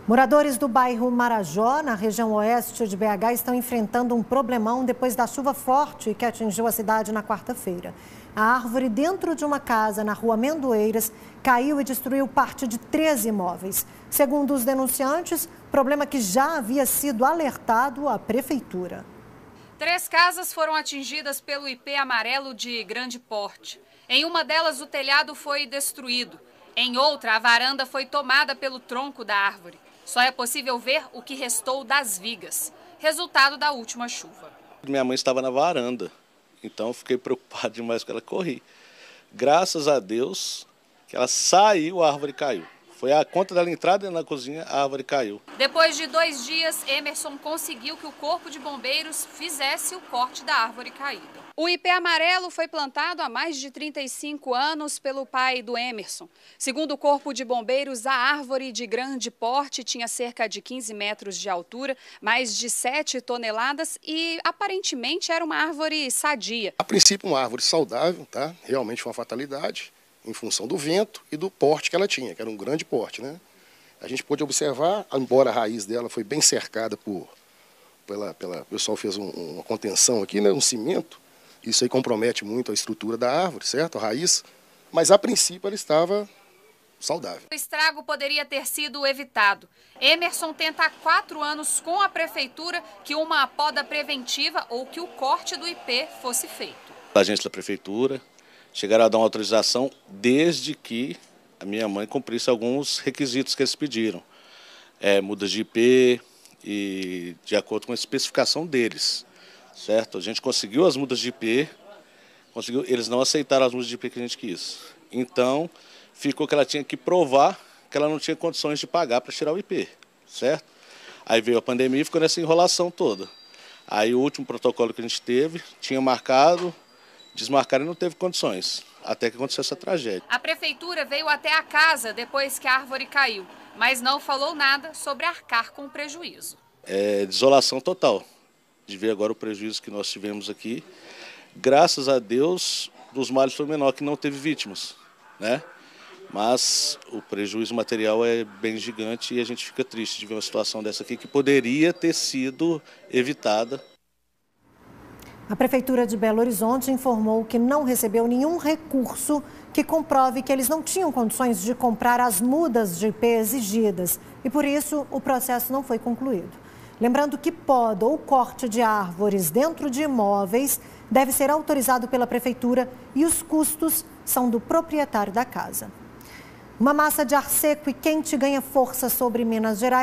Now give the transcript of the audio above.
Moradores do bairro Marajó, na região oeste de BH, estão enfrentando um problemão depois da chuva forte que atingiu a cidade na quarta-feira. A árvore dentro de uma casa na rua Mendoeiras caiu e destruiu parte de 13 imóveis. Segundo os denunciantes, problema que já havia sido alertado à prefeitura. 3 casas foram atingidas pelo IP amarelo de grande porte. Em uma delas, o telhado foi destruído. Em outra, a varanda foi tomada pelo tronco da árvore. Só é possível ver o que restou das vigas, resultado da última chuva. Minha mãe estava na varanda, então eu fiquei preocupado demais com ela, corri. Graças a Deus que ela saiu, a árvore caiu. Foi a conta dela entrar na cozinha, a árvore caiu. Depois de 2 dias, Emerson conseguiu que o Corpo de Bombeiros fizesse o corte da árvore caída. O ipê amarelo foi plantado há mais de 35 anos pelo pai do Emerson. Segundo o Corpo de Bombeiros, a árvore de grande porte tinha cerca de 15 metros de altura, mais de 7 toneladas e aparentemente era uma árvore sadia. A princípio, uma árvore saudável, tá? Realmente uma fatalidade, em função do vento e do porte que ela tinha, que era um grande porte, né? A gente pôde observar, embora a raiz dela foi bem cercada o pessoal fez uma contenção aqui, né? Um cimento. Isso aí compromete muito a estrutura da árvore, certo? A raiz, mas a princípio ela estava saudável. O estrago poderia ter sido evitado. Emerson tenta há 4 anos com a prefeitura que uma poda preventiva ou que o corte do ipê fosse feito. A agência da prefeitura chegaram a dar uma autorização desde que a minha mãe cumprisse alguns requisitos que eles pediram. Mudas de ipê e de acordo com a especificação deles. Certo? A gente conseguiu as mudas de ipê, eles não aceitaram as mudas de ipê que a gente quis. Então, ficou que ela tinha que provar que ela não tinha condições de pagar para tirar o ipê, certo? Aí veio a pandemia e ficou nessa enrolação toda. Aí o último protocolo que a gente teve, tinha marcado, desmarcaram e não teve condições, até que aconteceu essa tragédia. A prefeitura veio até a casa depois que a árvore caiu, mas não falou nada sobre arcar com o prejuízo. Desolação total. De ver agora o prejuízo que nós tivemos aqui. Graças a Deus, dos males foi menor, que não teve vítimas, né? Mas o prejuízo material é bem gigante e a gente fica triste de ver uma situação dessa aqui que poderia ter sido evitada. A Prefeitura de Belo Horizonte informou que não recebeu nenhum recurso que comprove que eles não tinham condições de comprar as mudas de ipê exigidas e, por isso, o processo não foi concluído. Lembrando que poda ou corte de árvores dentro de imóveis deve ser autorizado pela Prefeitura e os custos são do proprietário da casa. Uma massa de ar seco e quente ganha força sobre Minas Gerais.